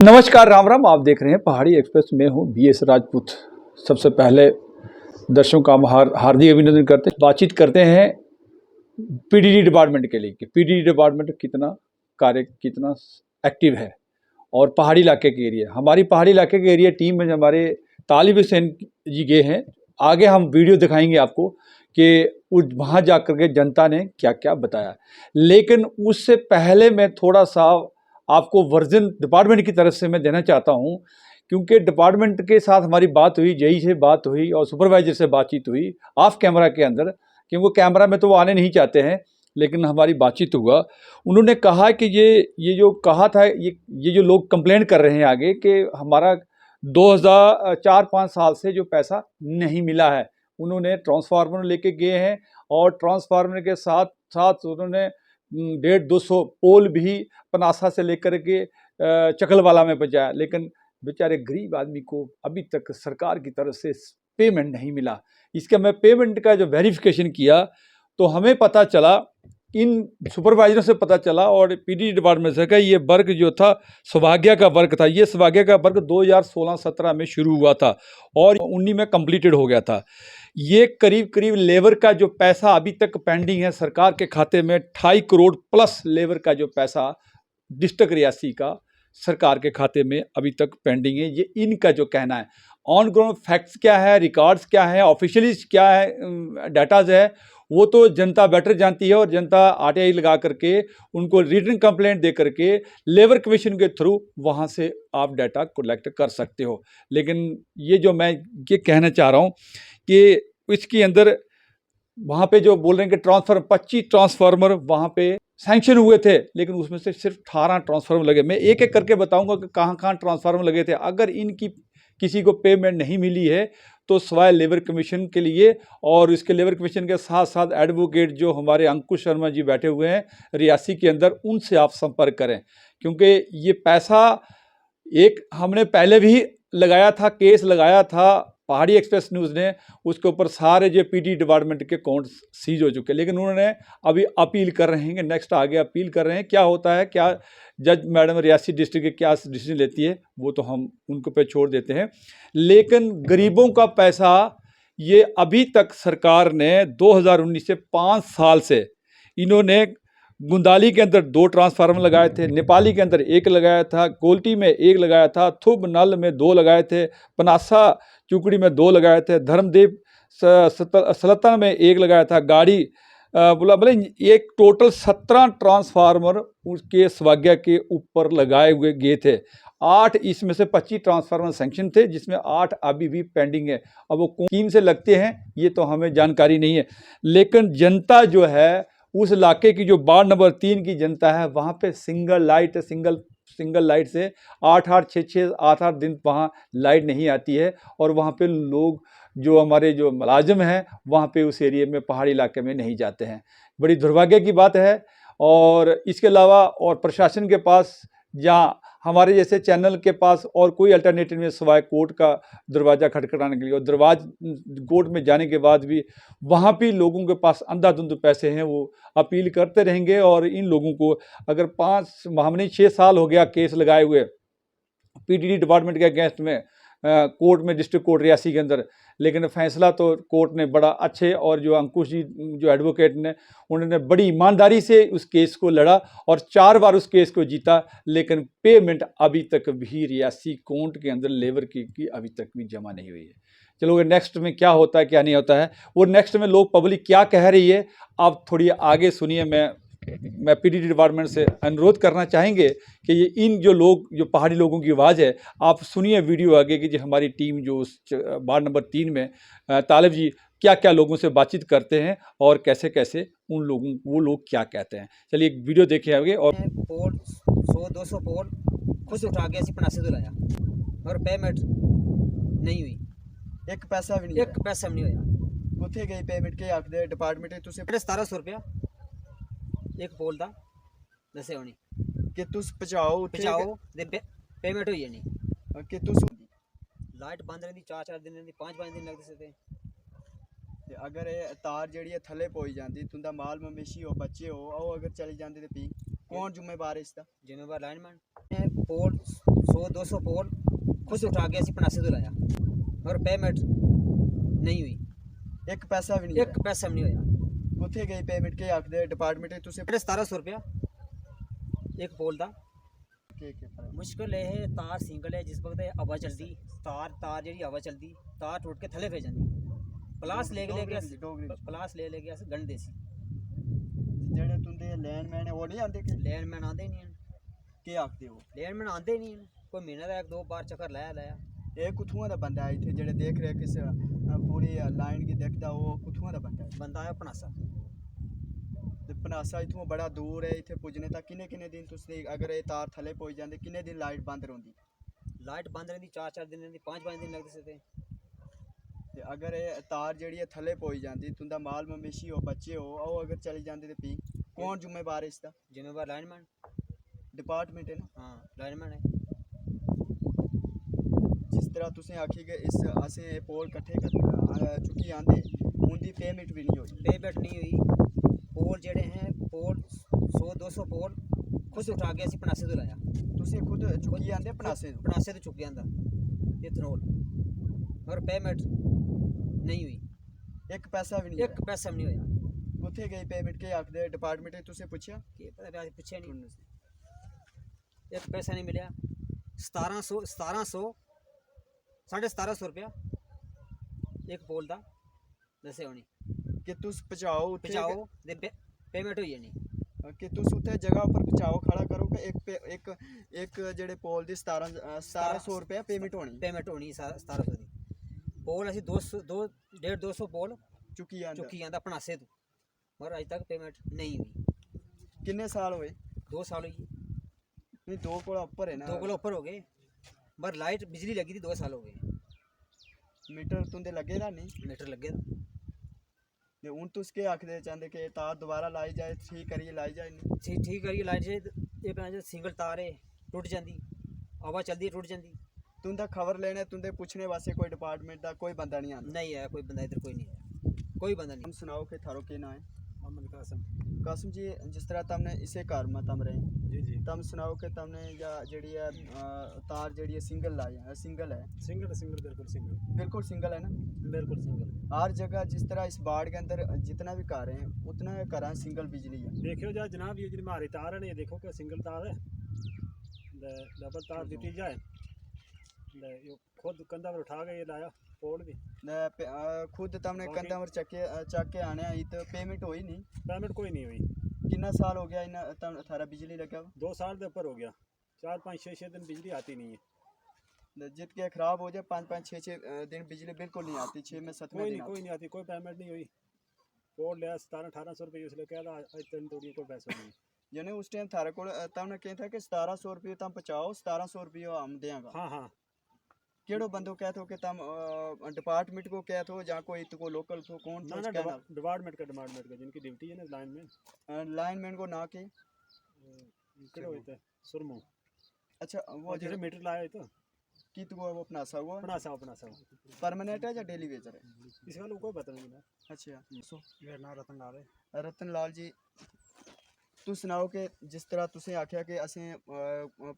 नमस्कार, राम राम। आप देख रहे हैं पहाड़ी एक्सप्रेस में हूँ BS राजपूत। सबसे पहले दर्शकों का हम हार्दिक अभिनंदन करते हैं। बातचीत करते हैं PDD डिपार्टमेंट के लिए कि PDD डिपार्टमेंट कितना एक्टिव है और पहाड़ी इलाके के एरिया। हमारी पहाड़ी इलाके के एरिया टीम में हमारे तालिब हुसैन जी गए हैं। आगे हम वीडियो दिखाएंगे आपको कि वहाँ जा कर के जनता ने क्या क्या बताया। लेकिन उससे पहले मैं थोड़ा सा आपको वर्जन डिपार्टमेंट की तरफ से मैं देना चाहता हूं, क्योंकि डिपार्टमेंट के साथ हमारी बात हुई, जेई से बात हुई और सुपरवाइजर से बातचीत हुई ऑफ कैमरा के अंदर, क्योंकि कैमरा में तो वो आने नहीं चाहते हैं, लेकिन हमारी बातचीत हुआ। उन्होंने कहा कि ये जो कहा था, ये जो लोग कंप्लेंट कर रहे हैं आगे कि हमारा 2004-5 साल से जो पैसा नहीं मिला है। उन्होंने ट्रांसफार्मर लेके गए हैं और ट्रांसफार्मर के साथ साथ उन्होंने 150-200 पोल भी पनासा से लेकर के चकलवाला में पहुंचाया, लेकिन बेचारे गरीब आदमी को अभी तक सरकार की तरफ से पेमेंट नहीं मिला। इसका मैं पेमेंट का जो वेरिफिकेशन किया तो हमें पता चला, इन सुपरवाइजरों से पता चला और PDD डिपार्टमेंट से, ये वर्क जो था सौभाग्य का वर्क था। ये सौभाग्य का वर्क 2016-17 में शुरू हुआ था और 19 में कंप्लीटेड हो गया था। ये करीब करीब लेबर का जो पैसा अभी तक पेंडिंग है सरकार के खाते में, 2.5 करोड़ प्लस लेबर का जो पैसा डिस्ट्रिक्ट रियासी का सरकार के खाते में अभी तक पेंडिंग है। ये इनका जो कहना है। ऑन ग्राउंड फैक्ट्स क्या है, रिकॉर्ड्स क्या है, ऑफिशियली क्या है, डाटाज है, वो तो जनता बेटर जानती है। और जनता RTI लगा करके उनको रिटन कंप्लेंट दे करके लेबर कमीशन के थ्रू वहाँ से आप डाटा कलेक्ट कर सकते हो। लेकिन ये जो मैं ये कहना चाह रहा हूँ कि इसके अंदर वहाँ पे जो बोल रहे हैं कि 25 ट्रांसफार्मर वहाँ पे सैंक्शन हुए थे, लेकिन उसमें से सिर्फ 18 ट्रांसफार्मर लगे। मैं एक एक करके बताऊंगा कि कहाँ कहाँ ट्रांसफार्मर लगे थे। अगर इनकी किसी को पेमेंट नहीं मिली है तो सवाए लेबर कमीशन के लिए, और इसके लेबर कमीशन के साथ साथ एडवोकेट जो हमारे अंकुश शर्मा जी बैठे हुए हैं रियासी के अंदर, उनसे आप संपर्क करें। क्योंकि ये पैसा एक हमने पहले भी लगाया था, केस लगाया था पहाड़ी एक्सप्रेस न्यूज़ ने, उसके ऊपर सारे जो PDD डिपार्टमेंट के अकाउंट सीज हो चुके, लेकिन उन्होंने अभी अपील कर रहे हैं कि नेक्स्ट आगे अपील कर रहे हैं। क्या होता है, क्या जज मैडम रियासी डिस्ट्रिक्ट के क्या डिसीजन लेती है, वो तो हम उनको पे छोड़ देते हैं। लेकिन गरीबों का पैसा ये अभी तक सरकार ने 2019 से 5 साल से इन्होंने गुंदाली के अंदर 2 ट्रांसफार्मर लगाए थे, नेपाली के अंदर 1 लगाया था, कोल्टी में 1 लगाया था, थुब नल में 2 लगाए थे, पनासा चुकड़ी में 2 लगाए थे, धर्मदेव सलतन में 1 लगाया था, गाड़ी बोले एक टोटल 17 ट्रांसफार्मर उसके सौभाग्य के ऊपर लगाए हुए गए थे। 8 इसमें से 25 ट्रांसफार्मर सैंक्शन थे, जिसमें 8 अभी भी पेंडिंग है। अब वो स्कीम से लगते हैं ये तो हमें जानकारी नहीं है, लेकिन जनता जो है उस इलाके की, जो वार्ड नंबर 3 की जनता है, वहाँ पे सिंगल लाइट से 8-8 दिन वहाँ लाइट नहीं आती है। और वहाँ पे लोग जो हमारे जो मुलाजिम हैं वहाँ पे उस एरिया में, पहाड़ी इलाके में नहीं जाते हैं। बड़ी दुर्भाग्य की बात है। और इसके अलावा और प्रशासन के पास या हमारे जैसे चैनल के पास और कोई अल्टरनेटिव नहीं, सिवाय कोर्ट का दरवाज़ा खटखटाने के लिए। और कोर्ट में जाने के बाद भी वहाँ भी लोगों के पास अंधाधुंध पैसे हैं, वो अपील करते रहेंगे। और इन लोगों को अगर हमने 6 साल हो गया केस लगाए हुए PDD डिपार्टमेंट के अगेंस्ट में कोर्ट में, डिस्ट्रिक्ट कोर्ट रियासी के अंदर, लेकिन फैसला तो कोर्ट ने बड़ा अच्छे, और जो अंकुश जी जो एडवोकेट ने, उन्होंने बड़ी ईमानदारी से उस केस को लड़ा और 4 बार उस केस को जीता। लेकिन पेमेंट अभी तक भी रियासी अकाउंट के अंदर लेबर की अभी तक भी जमा नहीं हुई है। चलो नेक्स्ट में क्या होता है क्या नहीं होता है, वो नेक्स्ट में लोग पब्लिक क्या कह रही है, आप थोड़ी आगे सुनिए। मैं PDD डिपार्टमेंट से अनुरोध करना चाहेंगे कि ये इन जो लोग, जो पहाड़ी लोगों की आवाज़ है, आप सुनिए वीडियो आगे कि जो हमारी टीम जो उस वार्ड नंबर 3 में तालिब जी क्या क्या लोगों से बातचीत करते हैं और कैसे कैसे वो लोग क्या कहते हैं। चलिए एक वीडियो देखें आगे। और पोल 100-200 पोल खुद उठा के ऐसी पनासे तो लाया और पेमेंट नहीं हुई, एक पैसा भी नहीं, एक पैसा भी नहीं होया। उत्थे गई पेमेंट के आखदे डिपार्टमेंट तुसे 1700 रुपया एक पोल दा दसे होनी कि तुस पहुंचाओ दे पेमेंट हुई नहीं कि तुस लाइट बंद रहती 4-4 दिन रहती, 5-5 दिन लगते थे। ते अगर ये तार जेड़ी थले पोई जाती, तुंदा माल मवेशी हो, बच्चे हो, और अगर चली जाते तो भी कौन जिम्मेवार है इसका? जिम्मेवार लाइनमैन। पोल 100-200 पोल खुद उठा के ਅਸੀਂ ਪਨਾਸੇ ਤੋਂ ਲਾਇਆ ਔਰ ਪੇਮੈਂਟ ਨਹੀਂ ਹੋਈ ਇੱਕ ਪੈਸਾ ਵੀ ਨਹੀਂ ਇੱਕ ਪੈਸਾ ਵੀ ਨਹੀਂ ਹੋਇਆ ਉੱਥੇ ਗਈ ਪੇਮੈਂਟ ਕੇ ਆਖਦੇ ਡਿਪਾਰਟਮੈਂਟ ਤੁਸੀਂ 1700 ਰੁਪਇਆ ਇੱਕ ਪੋਲ ਦਾ ਕੀ ਮੁਸ਼ਕਲ ਇਹ ਹੈ ਤਾਰ ਸਿੰਗਲ ਹੈ ਜਿਸ ਵਕਤ ਹਵਾ ਚਲਦੀ ਤਾਰ ਜਿਹੜੀ ਹਵਾ ਚਲਦੀ ਤਾਰ ਟੁੱਟ ਕੇ ਥੱਲੇ ਫੇ ਜਾਂਦੀ ਪਲਾਸ ਲੈ ਕੇ ਪਲਾਸ ਲੈ ਕੇ ਅਸੀਂ ਗੰਢਦੇ ਸੀ ਜਿਹੜੇ ਤੁੰਦੇ ਲੈਂਡਮੈਨ ਉਹ ਨਹੀਂ ਆਉਂਦੇ ਕਿ ਲੈਂਡਮੈਨ ਆਉਂਦੇ ਨਹੀਂ ਹਨ ਕੀ ਆਖਦੇ ਹੋ ਲੈਂਡਮੈਨ ਆਉਂਦੇ ਨਹੀਂ ਹਨ ਕੋਈ ਮਹੀਨੇ ਦਾ ਇੱਕ ਦੋ ਬਾਰ ਚੱਕਰ ਲਾਇਆ ਇਹ ਕੁਥੂਆਂ ਦਾ ਬੰਦਾ ਹੈ ਇੱਥੇ ਜਿਹੜੇ ਦੇਖ ਰਿਹਾ ਕਿਸ ਪੂਰੀ ਲਾਈਨ ਕੀ ਦੇਖਦਾ ਉਹ ਕੁਥੂਆਂ ਦਾ ਬੰਦਾ ਹੈ ਬੰਦਾ ਹੈ ਪਨਾਸਾ ਤੇ ਪਨਾਸਾ ਇਥੋਂ ਬੜਾ ਦੂਰ ਹੈ ਇੱਥੇ ਪੁੱਜਣੇ ਤਾਂ ਕਿੰਨੇ ਦਿਨ ਤੁਸੀਂ ਅਗਰ ਇਹ ਤਾਰ ਥੱਲੇ ਪਹੁੰਚ ਜਾਂਦੇ ਕਿੰਨੇ ਦਿਨ ਲਾਈਟ ਬੰਦ ਰਹਿੰਦੀ ਲਾਈਟ ਬੰਦ ਰਹਿੰਦੀ 4-4 ਦਿਨ ਰਹਿੰਦੀ 5-5 ਦਿਨ ਲੱਗਦੇ ਸੀ ਤੇ ਅਗਰ ਇਹ ਤਾਰ ਜਿਹੜੀ ਹੈ ਥੱਲੇ ਪਹੁੰਚ ਜਾਂਦੀ ਤੁੰਦਾ ਮਾਲ ਮਵੇਸ਼ੀ ਹੋ ਬੱਚੇ ਹੋ ਉਹ ਅਗਰ ਚਲੀ ਜਾਂਦੀ ਤੇ ਪੀ ਕੌਣ ਜ਼ਿੰਮੇਵਾਰ ਹੈ ਇਸ ਦਾ ਜ਼ਿੰਮੇਵਾਰ ਲਾਈਨਮੈਨ ਡਿਪਾਰਟਮੈਂਟ ਹੈ ਨਾ ਹਾਂ ਲਾਈਨਮੈਨ ਹੈ ਜਿਸ ਤਰ੍ਹਾਂ ਤੁਸੀਂ ਆਖੀ ਕਿ ਇਸ ਅਸੀਂ ਇਹ ਪੋਲ ਇਕੱਠੇ ਚੁੱਕੀ ਆਂਦੇ ਉਹਦੀ ਪੇਮੈਂਟ ਵੀ ਨਹੀਂ ਹੋਈ ਪੇਮੈਂਟ ਨਹੀਂ ਹੋਈ ਪੋਲ ਜਿਹੜੇ ਹੈ ਪੋਲ 100-200 ਪੋਲ ਖੁਦ ਉਠਾ ਕੇ ਅਸੀਂ ਪਨਾਸੇ ਤੋਂ ਲਾਇਆ ਤੁਸੀਂ ਖੁਦ ਚੁੱਕੀ ਆਂਦੇ ਪਨਾਸੇ ਤੋਂ ਪਨਾਸੇ ਤੋਂ ਚੁੱਕ ਜਾਂਦਾ ਇਥਨੋਲ ਔਰ ਪੇਮੈਂਟ ਨਹੀਂ ਹੋਈ ਇੱਕ ਪੈਸਾ ਵੀ ਨਹੀਂ ਇੱਕ ਪੈਸਾ ਵੀ ਨਹੀਂ ਹੋਇਆ ਉੱਥੇ ਗਈ ਪੇਮੈਂਟ ਕੇ ਆਖਦੇ ਡਿਪਾਰਟਮੈਂਟ ਤੁਸੀਂ ਪੁੱਛਿਆ ਕੀ ਪਤਾ ਪਿਆ ਪੁੱਛਿਆ ਨਹੀਂ ਇੱਕ ਪੈਸਾ ਨਹੀਂ ਮਿਲਿਆ 1700 1750 ਰੁਪਇਆ ਇੱਕ ਪੋਲ ਦਾ ਦੱਸੇ ਹੋਣੀ ਕਿ ਤੁਸੀਂ ਪਹੁੰਚਾਓ ਉੱਥੇ ਪਹੁੰਚਾਓ ਦੇ ਪੇਮੈਂਟ ਹੋਈ ਨਹੀਂ ਕਿ ਤੁਸੀਂ ਉੱਥੇ ਜਗ੍ਹਾ ਉੱਪਰ ਪਹੁੰਚਾਓ ਖੜਾ ਕਰੋ ਕਿ ਇੱਕ ਜਿਹੜੇ ਪੋਲ ਦੀ 1700 ਰੁਪਏ ਪੇਮੈਂਟ ਹੋਣੀ 1700 ਦੀ ਪੋਲ ਅਸੀਂ 200 ਪੋਲ ਚੁੱਕੀ ਜਾਂਦਾ ਪਨਾਸੇ ਤੋਂ ਮਗਰ ਅਜੇ ਤੱਕ ਪੇਮੈਂਟ ਨਹੀਂ ਹੋਈ ਕਿੰਨੇ ਸਾਲ ਹੋਏ 2 ਸਾਲ ਹੋਈ ਨਹੀਂ 2 ਕੋਲ ਉੱਪਰ ਹੈ ਨਾ 2 ਕੋਲ ਉੱਪਰ ਹੋ ਗਏ ਪਰ ਲਾਈਟ ਬਿਜਲੀ ਲੱਗੀ थी 2 साल हो गए ਮੀਟਰ ਤੁੰਦੇ ਲੱਗੇ ਦਾ ਨਹੀਂ मीटर लगे ਤੇ ਹੁਣ ਤੁਸੀਂ ਕੀ ਆਖਦੇ ਚਾਹੁੰਦੇ ਕਿ ਇਹ ਤਾਰ ਦੁਬਾਰਾ ਲਾਈ ਜਾਏ ਠੀਕ ਕਰੀਏ ਲਾਈ ਜਾਏ ਨਹੀਂ ठीक करिए लाइट जे ये पे सिंगल तार है टूट जाती हवा चलती है टूट जाती तुंदा खबर लेने तुंदे पूछने वास्ते कोई डिपार्टमेंट का कोई बंदा नहीं आता नहीं है कोई बंदा इधर कोई नहीं है कोई बंदा हम नहीं सुनाओ कि थारो के ना है मोहम्मद कासम कासम जी जिस तरह तुमने इसे घर में तम रहे जी जी तुम सुनाओ कि तुमने या जड़ी है तार जड़ी है सिंगल लाई है सिंगल है सिंगल बिल्कुल सिंगल है ना बिल्कुल सिंगल हर जगह जिस तरह इस बाड़ के अंदर जितना भी घर हैं उतना घर सिंगल बिजली है देखियो जा जनाब ये जो हमारी तार है ना ये देखो कि सिंगल तार है डबल तार दी जाए ये खुद कंधा पर उठा के ये लाया पोल भी खुद तुमने कंधा पर चक के आने आई तो पेमेंट हुई नहीं पेमेंट कोई नहीं हुई कितना साल हो गया इन थारा बिजली लगा 2 साल के ऊपर हो गया 4-5-6 दिन बिजली आती नहीं है जित के खराब हो जाए 5-5-6 दिन बिजली बिल्कुल नहीं आती 6 में 7 में कोई नहीं आती कोई पेमेंट नहीं हुई पोल लिया 1700-1800 रुपये इसलिए कह रहा आज दिन थोड़ी कोई पैसा नहीं यानी उस टाइम थारे को तुमने कहा था कि 1700 रुपये तुम पहुँचाओ 1700 रुपये हम देंगे हाँ हाँ केड़ो बंदो कहते हो कि तुम डिपार्टमेंट को कहते हो या कोई तो लोकल तो कौन ना ना डिपार्टमेंट का जिनकी ड्यूटी है ना लाइनमैन को ना के किधर होते सुरमो अच्छा वो जैसे मीटर लाया तो की तो वो अपनासा हुआ अपना परमानेंट है या डेली वेजर है इसका लोग कोई पता नहीं ना अच्छा मेरा नाम रतन लाल है रतन लाल जी तू सुनाओ कि जिस तरह तुसें आख्या कि असें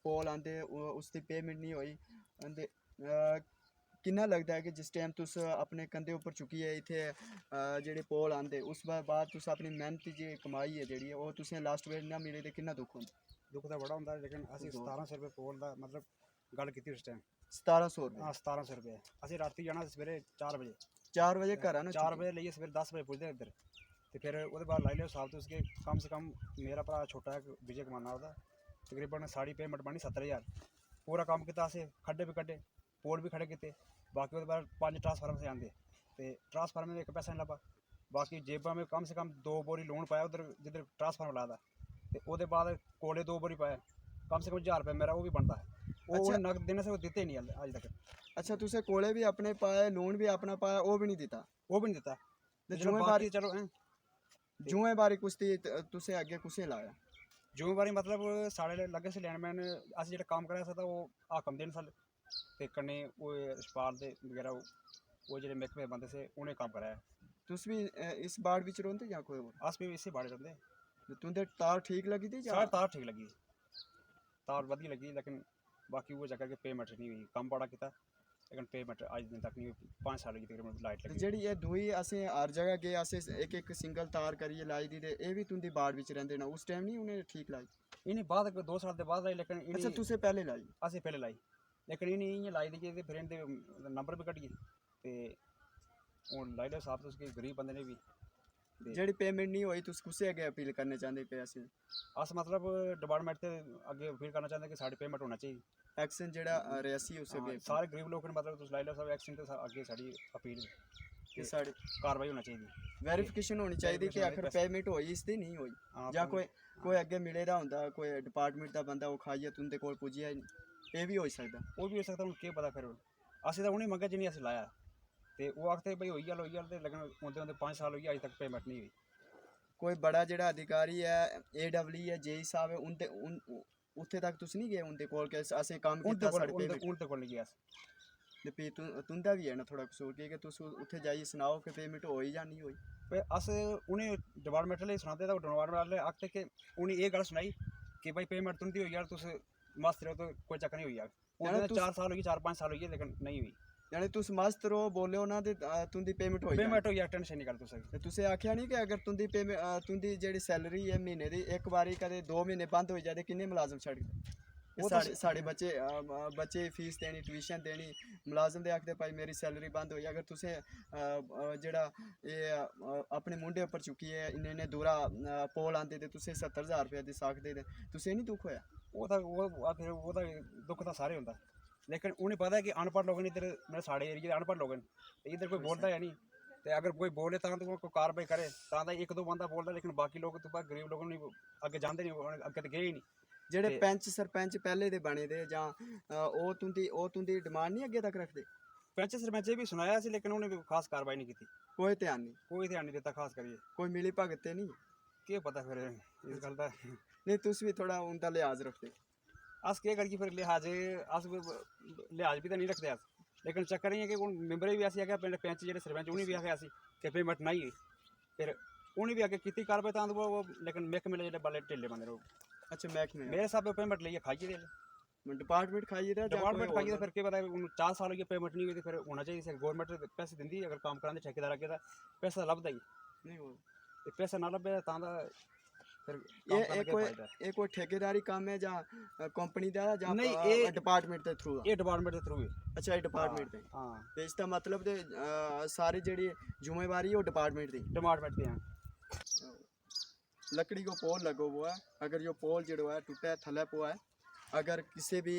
पोल आंदे उसकी पेमेंट नहीं होई आंदे किन्ना लगता है कि जिस टाइम तुस अपने कंधे उपर चुकिए इत्थे जेह्ड़े पोल आंदे उस बाद तुस अपनी मेहनत जी कमाई है जेह्ड़ी ओह् तुसें लास्ट वेज ना मिले ते किन्ना दुख होंदा दुख तो बड़ा होंदा लेकिन असीं 1700 रुपये पोल दा मतलब गल कीती उस टाइम 1700 रुपये हाँ 1700 रुपये असीं राती जाना सवेरे 4 बजे 4 बजे घर आना 4 बजे लेइयै सवेरे 10 बजे पुजदे इधर तो फिर वो बाद लाई लो साहब तो उसके कम से कम मेरा भरा छोटा है विजय कमाना ओह्दा तकरीबन साड़ी पेमेंट बनी 70,000 पूरा कम्म कीता असें खड्डे भी कड्डे पोल भी खड़े कीते बाकी ओह्दे बाद 5 ट्रांसफार्मर से आंदे ते ट्रांसफार्मर में एक पैसा नहीं लब्भा बाकी जेबा में कम से कम 2 बोरी लोन पाया उधर जिधर ट्रांसफार्मर लादा ते ओह्दे बाद कोले 2 बोरी पाया कम से कम 1000 रुपये मेरा वो भी बनता है वो अच्छा। नगद देने से वो देते नहीं अज तक अच्छा तुसें कोले भी अपने पाए लोन भी अपना पाया वो भी नहीं दिता वो भी नहीं देता ते चलो जुम्मेवारी बाकी चलो जुम्मेवारी कुश्ती तुसें अग्गे कुसें लाया जिम्मेवारी मतलब साढ़े लगे से लैंडमैन अस जेह्ड़ा कम्म करा सकदा वो हाकम देन साल ते कन्नै वो रछपाल दे बगैरा वो जेह्ड़े मैह्कमे बंदे से उ'नें कम्म कराया तुस भी इस बाड़ बिच रौंदे जां कोई होर अस भी इस्सै बाड़े रौंह्दे तुंदे तार ठीक लगी थी जां साढ़े तार ठीक लगी तार बधिया लगी लेकिन बाकी वो चक्कर के पेमेंट नहीं हुई, कम बड़ा किया लेकिन पेमेंट आज दिन तक नहीं हुई। 5 साल की तकरीबन लाइट ते लगी। जेह्ड़ी एह् दूई असें हर जगह गे असें इक सिंगल तार करियै लाई दी ते एह् बी तुंदी बाड़ बिच रैंदे न, उस टाइम नहीं उ'नें ठीक लाई? इन्हें बाद 2 साल के बाद लाई, लेकिन अच्छा इन्हें तुसें पैह्ले लाई? असें पहले लाई, लेकिन इन्हें इ'यां लाई दी कि फिर इनके नंबर भी कट्टिए ते हून लाई लो साहब तुस कि गरीब बंदे ने भी ते जेह्ड़ी पेमेंट नहीं होई तुस कुसै अग्गें अपील करना चांह्दे पे असें? अस मतलब डिपार्टमेंट से अगे अपील करना चाहते हैं कि साड़ी पेमेंट होना चाहिए। एक्शन जेह्ड़ा रियासी उस हाँ, अग्गें सारे गरीब लोग ने मतलब तुस लाई लो सब एक्शन ते अगे साड़ी अपील कि साढ़े कार्रवाई होना चाहिए। वेरिफिकेशन होनी चाहिदी कि आखिर पेमेंट होई इसदी नहीं होई, हाँ, जां पर- कोई अग्गें मिले दा होंदा, कोई डिपार्टमेंट दा बंदा ओह् खाइयै तुंदे कोल पुज्जिया ही नहीं, एह् बी होई सकदा। वो भी हो सकता हूँ केह् पता फिर असें तो उ'नें मंगेआ जिन्हें असें लाया ते ओह् आखदे भाई होई गल ते लेकिन औंदे औंदे 5 साल होई गे अज तक पेमेंट नहीं हुई। कोई बड़ा जेह्ड़ा अधिकारी है AW है जेई साहब है उंदे उत्थे तक तुस नहीं गए उंदे कोल कि असें कम्म कीता साढ़ी पेमेंट? उं'दे कोल नहीं गया अस। ते फ्ही तुंदा बी है ना थोड़ा कसूर कि तुस उत्थे जाइयै सनाओ कि पेमेंट होई जां नहीं होई। ते अस उ'नें डिपार्टमेंट आह्ले गी सनांदे ते डिपार्टमेंट आह्ले आखदे कि उ'नें एह् गल्ल सनाई कि भाई पेमेंट तुं'दी होई जाग, तुस मस्त रहो तो कोई चक्कर नहीं होई जाग। यानी उं'दे तुस- 4 साल होई गे, 4-5 साल होई गे लेकिन नहीं हुई। यानी तुस मस्त रहो बोलो ना ते तुंदी पेमेंट होई जानी। पेमेंट होई जाग, टेंशन नहीं कर तुस। ते तुसें आखेआ नहीं कि अगर तुंदी पेमेंट तुंदी जेह्ड़ी सैलरी है महीने दी एक बारी कदें 2 महीने बंद होई जाए ते किन्ने मुलाजम छड्डदे? वो तो साढ़े बच्चे बच्चे दी फीस देनी, ट्यूशन देनी, मुलाजम दे आखदे भाई मेरी सैलरी बंद होई, अगर तुसें जेह्ड़ा एह् अपने मुंडे उप्पर चुक्कियै इन्ने इन्ने दूरा पोल आंदे ते तुसें 70,000 रपेआ दी साखदे ते तुसें नहीं दुख होया? फिर वो तो दुख तो सारे होंदा, लेकिन उन्हें पता है कि अनपढ़ लोग इधर मतलब साढ़े एरिया दे अनपढ़ लोग न ते इधर कोई बोलता है नहीं, ते अगर कोई बोले तां तो कोई कार्रवाई करे तां तो 1-2 बंदा बोलता, लेकिन बाकी लोग तो गरीब लोगों ने अग्गे जांदे नहीं, अग्गे तो गए ही नहीं। जेह्ड़े ते- पैंच सरपंच पैह्ले दे बने दे जां ओह् तुंदी डिमांड नहीं अग्गे तक रखदे? पैंच सरपंचे भी सुनाया सी लेकिन उन्हें भी खास कार्रवाई नहीं की, कोई ध्यान नहीं, कोई ध्यान नहीं दिता खास करिए। कोई मिली भगत ते नहीं? केह् पता फिर इस गल दा नहीं तुस भी थोड़ा उंदा लिहाज रखदे? अस केह् करिए फिर लिहाज अस लिहाज भी तो नहीं रखते अस, लेकिन चक्कर एह् है कि हून मैंबरें बी असें आखेआ पिंड पैंच जेह्ड़े सरपंच उ'नें बी आखेआ असी कि पेमेंट नहीं हुई, फिर उ'नें बी अग्गे कीती कार्रवाई तां तो लेकिन मैह्कमे जेह्ड़े बड़े ढिल्ले बंदे लोग अच्छा महकमे मेरे स्हाबै पेमेंट लेइयै खाइयै दे डिपार्टमेंट खाइए दा डिपार्टमेंट खाइयै ते फिर केह् पता हून 4 साल होई गे पेमेंट नहीं हुई ते फिर होना चाहिए गौरमेंट पैसे दिंदी अगर कम्म करांदे ठेकेदार अग्गे तां पैसा लभदा ही, नहीं हो ते पैसा ना लब्भे तां दा फिर कम्म करने ये केह् फायदा है। कोई ठेकेदारी काम है जां कंपनी दा जां नहीं, एह्- डिपार्टमेंट दे थ्रू? एह् डिपार्टमेंट दे थ्रू ही अच्छा ये डिपार्टमेंट दे हाँ ते इसदा मतलब ते सारी जेह्ड़ी जिम्मेवारी है वो डिपार्टमेंट दी? डिपार्टमेंट दे हैं। लकड़ी को पोल लगो हुआ है, अगर ये पोल जो है टूटा है थल्ले हुआ है, अगर किसी भी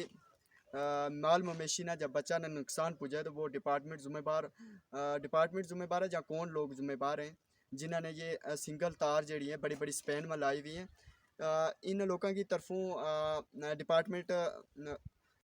माल मवेशी ना जब बच्चा ना नुकसान पुजा तो वो डिपार्टमेंट जिम्मेदार है, या कौन लोग जिम्मेदार हैं जिन्होंने ये सिंगल तार जड़ी है बड़ी बड़ी स्पैन में लाई हुई है? इन लोगों की तरफों डिपार्टमेंट